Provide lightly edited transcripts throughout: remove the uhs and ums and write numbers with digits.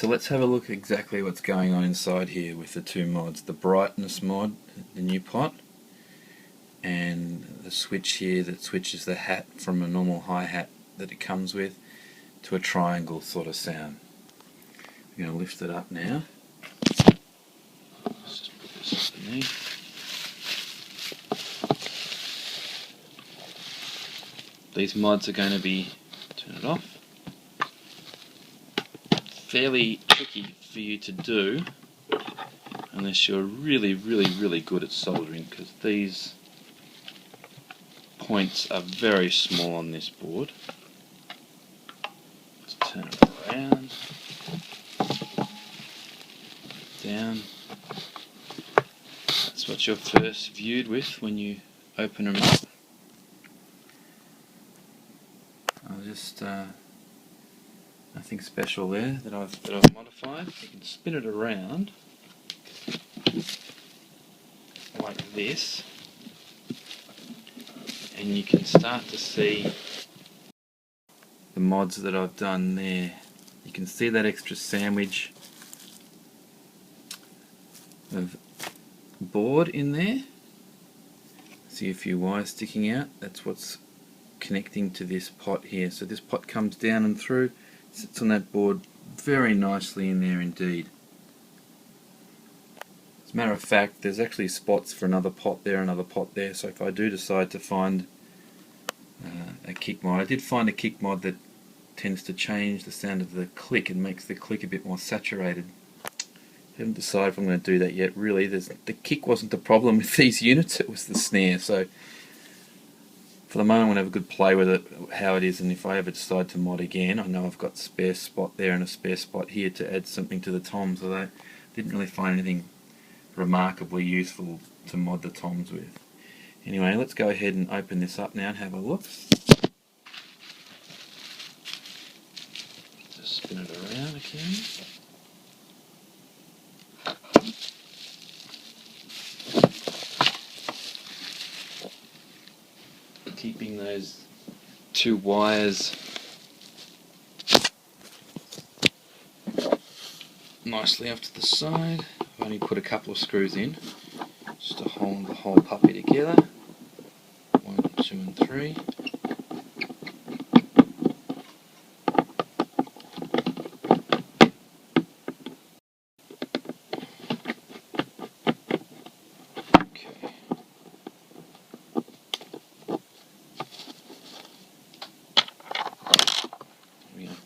So let's have a look at exactly what's going on inside here with the two mods. The brightness mod, the new pot, and the switch here that switches the hat from a normal hi-hat that it comes with to a triangle sort of sound. I'm going to lift it up now. Let's just put this underneath. These mods are going to be, turn it off, fairly tricky for you to do unless you're really good at soldering, because these points are very small on this board. Let's turn it around, down. That's what you're first viewed with when you open them up. I'll just nothing special there that I've modified. You can spin it around like this, and you can start to see the mods that I've done there. You can see that extra sandwich of board in there. See a few wires sticking out. That's what's connecting to this pot here. So this pot comes down and through, sits on that board very nicely in there indeed. As a matter of fact, there's actually spots for another pot there, another pot there, so if I do decide to find a kick mod, I did find a kick mod that tends to change the sound of the click and makes the click a bit more saturated. I haven't decided if I'm going to do that yet really. The kick wasn't the problem with these units, it was the snare, so for the moment I'm going to have a good play with it, how it is, and if I ever decide to mod again, I know I've got a spare spot there and a spare spot here to add something to the toms, although I didn't really find anything remarkably useful to mod the toms with. Anyway, let's go ahead and open this up now and have a look. Just spin it around again. Keeping those two wires nicely off to the side. I've only put a couple of screws in just to hold the whole puppy together. 1, 2 and 3.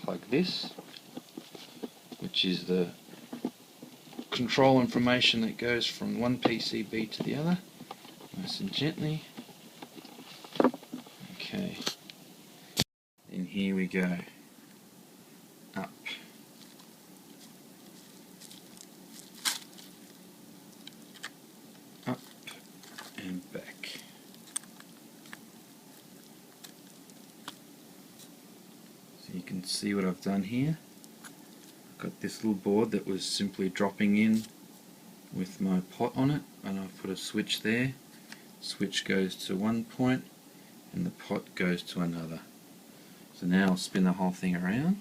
Plug this, which is the control information that goes from one PCB to the other, nice and gently. Okay, and here we go, up, up and back. You can see what I've done here. I've got this little board that was simply dropping in with my pot on it, and I've put a switch there. Switch goes to one point and the pot goes to another. So now I'll spin the whole thing around.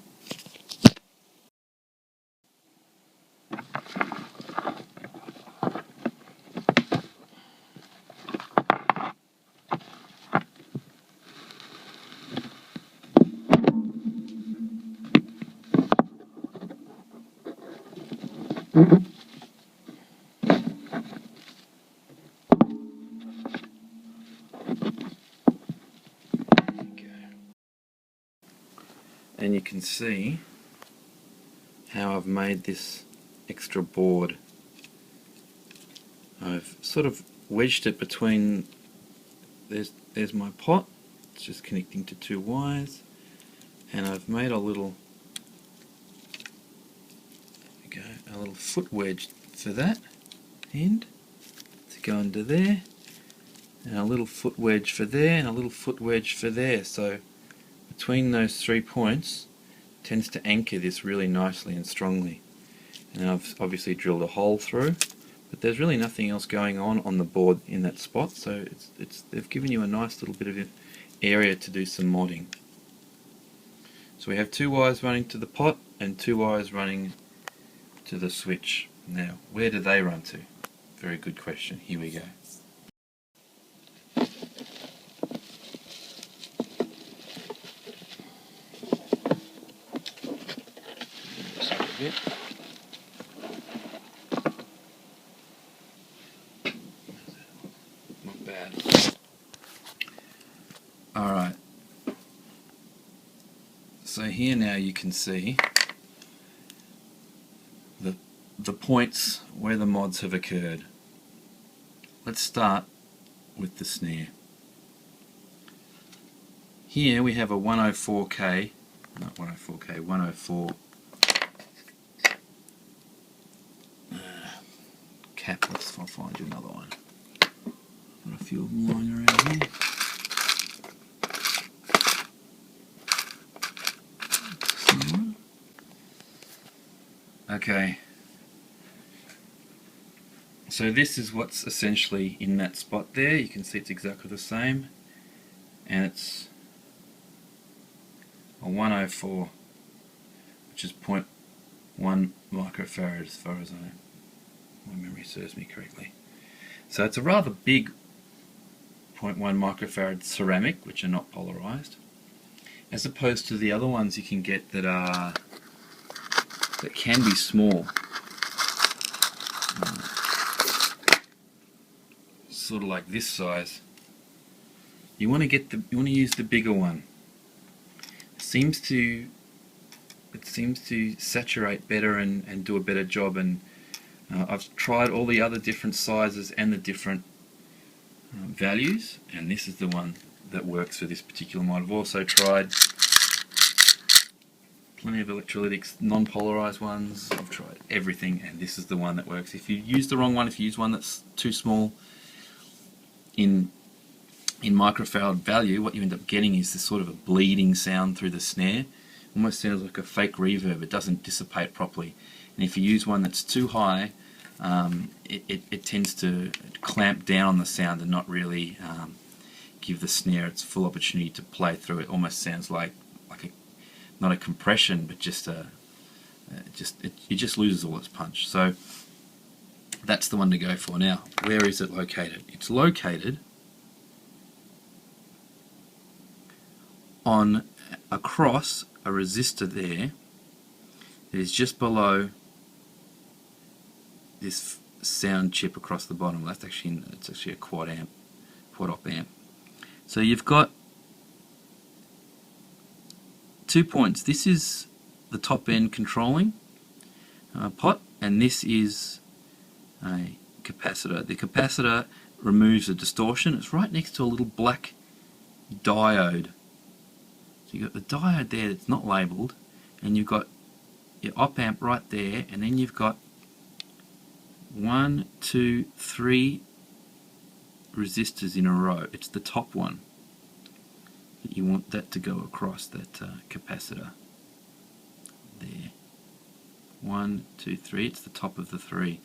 And you can see how I've made this extra board. I've sort of wedged it between, there's my pot, it's just connecting to two wires, and I've made a little, there we go, a little foot wedge for that end to go under there, and a little foot wedge for there, and a little foot wedge for there. So between those 3 points tends to anchor this really nicely and strongly. And I've obviously drilled a hole through, but there's really nothing else going on the board in that spot, so they've given you a nice little bit of area to do some modding. So we have 2 wires running to the pot and 2 wires running to the switch. Now, where do they run to? Very good question. Here we go. Just a bit. Not bad. Alright. So here now you can see the points where the mods have occurred. Let's start with the snare. Here we have a 104K, not 104K, 104 cap. I'll find you another one. Got a few of them lying around here. Okay. So this is what's essentially in that spot there. You can see it's exactly the same, and it's a 104, which is 0.1 microfarad as far as my memory serves me correctly. So it's a rather big 0.1 microfarad ceramic, which are not polarized, as opposed to the other ones you can get that can be small. Sort of like this size. You want to use the bigger one. It seems to saturate better and do a better job. And I've tried all the other different sizes and the different values, and this is the one that works for this particular mod. I've also tried plenty of electrolytics, non-polarized ones. I've tried everything, and this is the one that works. If you use the wrong one, if you use one that's too small in microfarad value, what you end up getting is this sort of a bleeding sound through the snare. Almost sounds like a fake reverb. It doesn't dissipate properly. And if you use one that's too high, it tends to clamp down on the sound and not really give the snare its full opportunity to play through. It almost sounds like not a compression, but just it just loses all its punch. So that's the one to go for. Now, where is it located? It's located on across a resistor there that is just below this sound chip across the bottom. It's actually a quad op amp. So you've got 2 points. This is the top end controlling pot, and this is a capacitor. The capacitor removes the distortion. It's right next to a little black diode. So you've got the diode there that's not labelled, and you've got your op amp right there, and then you've got 1, 2, 3 resistors in a row. It's the top one that you want that to go across, that capacitor there. 1, 2, 3. It's the top of the 3.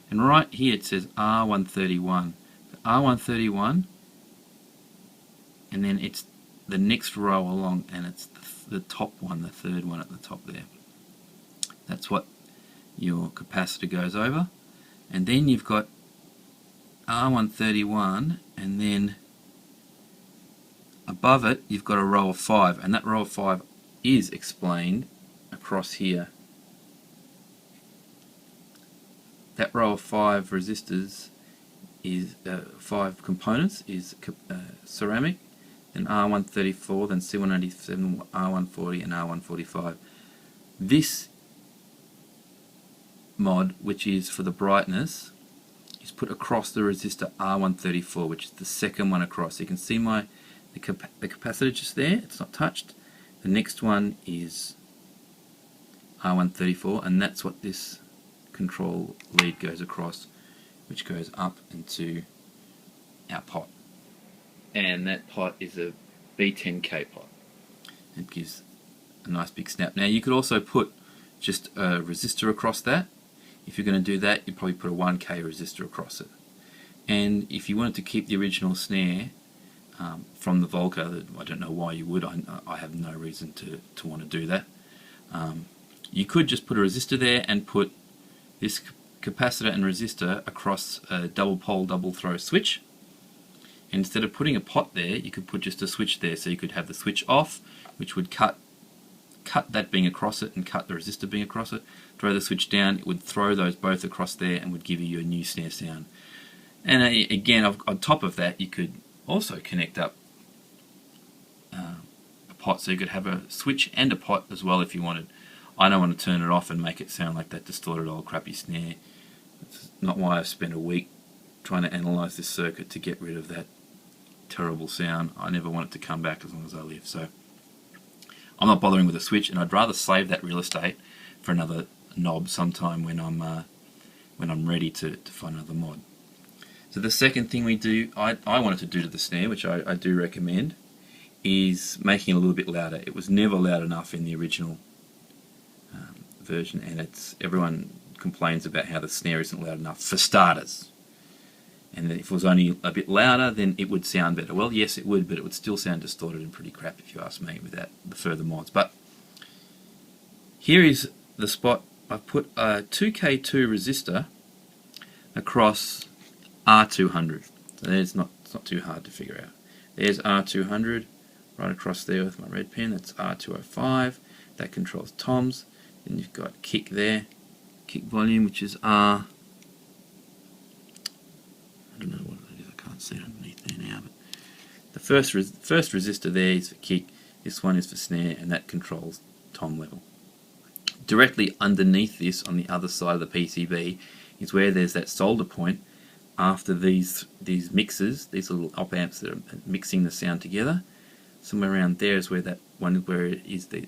And right here it says R131. The R131, and then it's the next row along, and it's the top one, the third one at the top there. That's what your capacitor goes over. And then you've got R131, and then above it you've got a row of 5, and that row of 5 is explained across here. That row of 5 resistors is 5 components is ceramic, then R134, then C187, R140, and R145. This mod, which is for the brightness, is put across the resistor R134, which is the second one across. So you can see the capacitor just there, it's not touched. The next one is R134, and that's what this control lead goes across, which goes up into our pot. And that pot is a B10K pot. It gives a nice big snap. Now you could also put just a resistor across that. If you're going to do that, you'd probably put a 1K resistor across it. And if you wanted to keep the original snare from the Volca, I don't know why you would, I have no reason to want to do that. You could just put a resistor there and put this capacitor and resistor across a double pole double throw switch. And instead of putting a pot there, you could put just a switch there, so you could have the switch off, which would cut that being across it and cut the resistor being across it. Throw the switch down, it would throw those both across there and would give you a new snare sound. And again, on top of that, you could also connect up a pot, so you could have a switch and a pot as well if you wanted. I don't want to turn it off and make it sound like that distorted old crappy snare. It's not why I've spent a week trying to analyze this circuit to get rid of that terrible sound. I never want it to come back as long as I live. So I'm not bothering with a switch, and I'd rather save that real estate for another knob sometime when I'm ready to find another mod. So the second thing we do, I wanted to do to the snare, which I do recommend, is making it a little bit louder. It was never loud enough in the original version, and everyone complains about how the snare isn't loud enough for starters. And if it was only a bit louder, then it would sound better. Well, yes, it would, but it would still sound distorted and pretty crap if you ask me without the further mods. But here is the spot. I've put a 2K2 resistor across R200. So it's not too hard to figure out. There's R200 right across there with my red pen. That's R205. That controls toms. Then you've got kick there, kick volume, which is R. I don't know what it is. I can't see it underneath there now. But the first resistor there is for kick. This one is for snare, and that controls tom level. Directly underneath this, on the other side of the PCB, is where there's that solder point. After these mixers, these little op amps that are mixing the sound together, somewhere around there is where that one where it is the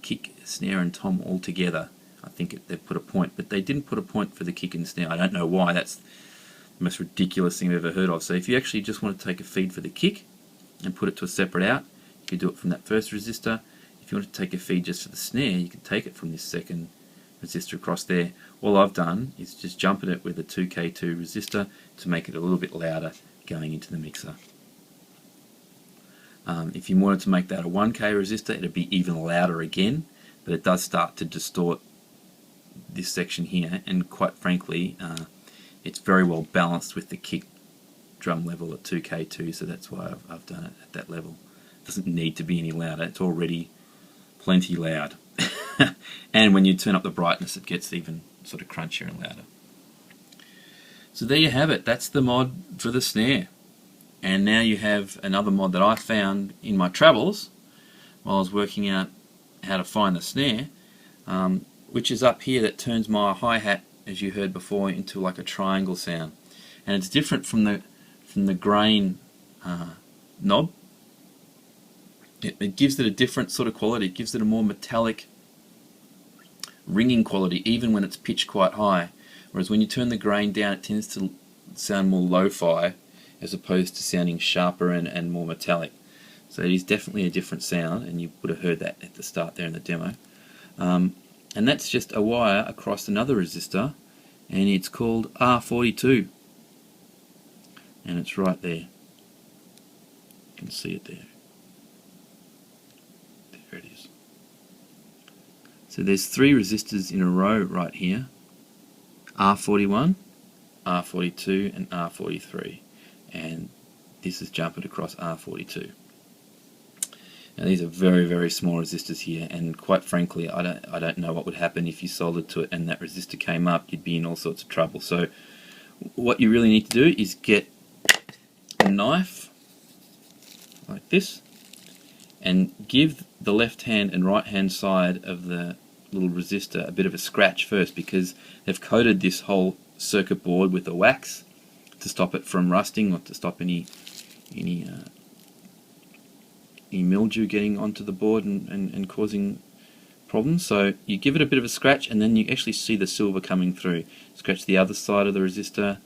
kick, snare, and tom all together. I think they put a point, but they didn't put a point for the kick and snare. I don't know why. That's the most ridiculous thing I've ever heard of. So if you actually just want to take a feed for the kick and put it to a separate out, you could do it from that first resistor. If you want to take a feed just for the snare, you can take it from this second resistor across there. All I've done is just jumping it with a 2K2 resistor to make it a little bit louder going into the mixer. If you wanted to make that a 1K resistor, it'd be even louder again, but it does start to distort this section here, and quite frankly, it's very well balanced with the kick drum level at 2K2, so that's why I've done it at that level. It doesn't need to be any louder, it's already plenty loud. And when you turn up the brightness, it gets even sort of crunchier and louder. So there you have it, that's the mod for the snare. And now you have another mod that I found in my travels while I was working out how to find the snare, which is up here, that turns my hi-hat, as you heard before, into like a triangle sound. And it's different from the grain knob. It gives it a different sort of quality. It gives it a more metallic ringing quality, even when it's pitched quite high. Whereas when you turn the grain down, it tends to sound more lo-fi, as opposed to sounding sharper and more metallic. So it is definitely a different sound, and you would have heard that at the start there in the demo. And that's just a wire across another resistor, and it's called R42. And it's right there. You can see it there. There it is. So there's 3 resistors in a row right here. R41, R42 and R43. And this is jumping across R42. Now these are very, very small resistors here, and quite frankly, I don't know what would happen if you soldered to it and that resistor came up. You'd be in all sorts of trouble. So what you really need to do is get a knife like this and give the left hand and right hand side of the little resistor a bit of a scratch first, because they've coated this whole circuit board with a wax to stop it from rusting, or to stop any mildew getting onto the board and causing problems. So you give it a bit of a scratch, and then you actually see the silver coming through. Scratch the other side of the resistor,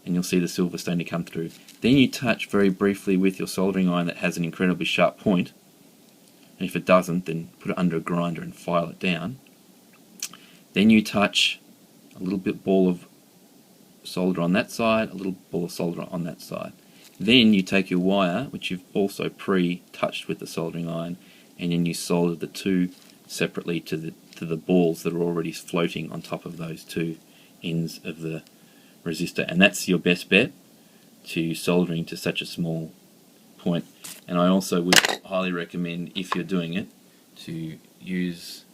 and you'll see the silver starting to come through. Then you touch very briefly with your soldering iron that has an incredibly sharp point, and if it doesn't, then put it under a grinder and file it down. Then you touch a little bit ball of solder on that side, a little ball of solder on that side. Then you take your wire, which you've also pre-touched with the soldering iron, and then you solder the two separately to to the balls that are already floating on top of those two ends of the resistor, and that's your best bet to soldering to such a small point. And I also would highly recommend, if you're doing it, to use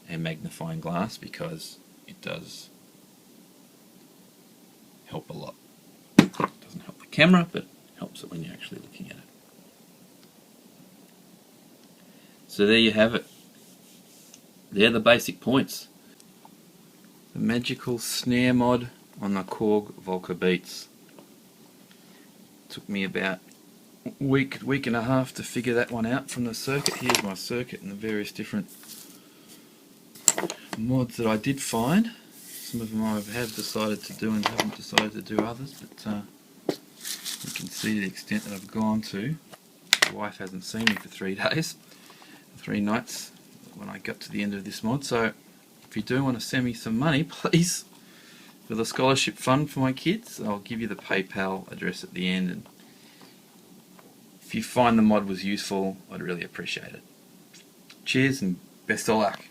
a magnifying glass, because it does help a lot. It doesn't help the camera, but helps it when you're actually looking at it. So there you have it. They're the basic points. The magical snare mod on the Korg Volca Beats. Took me about a week and a half to figure that one out from the circuit. Here's my circuit and the various different mods that I did find. Some of them I have decided to do and haven't decided to do others, but you can see the extent that I've gone to. My wife hasn't seen me for 3 days, 3 nights when I got to the end of this mod. So if you do want to send me some money, please, for the scholarship fund for my kids, I'll give you the PayPal address at the end, and if you find the mod was useful, I'd really appreciate it. Cheers and best of luck.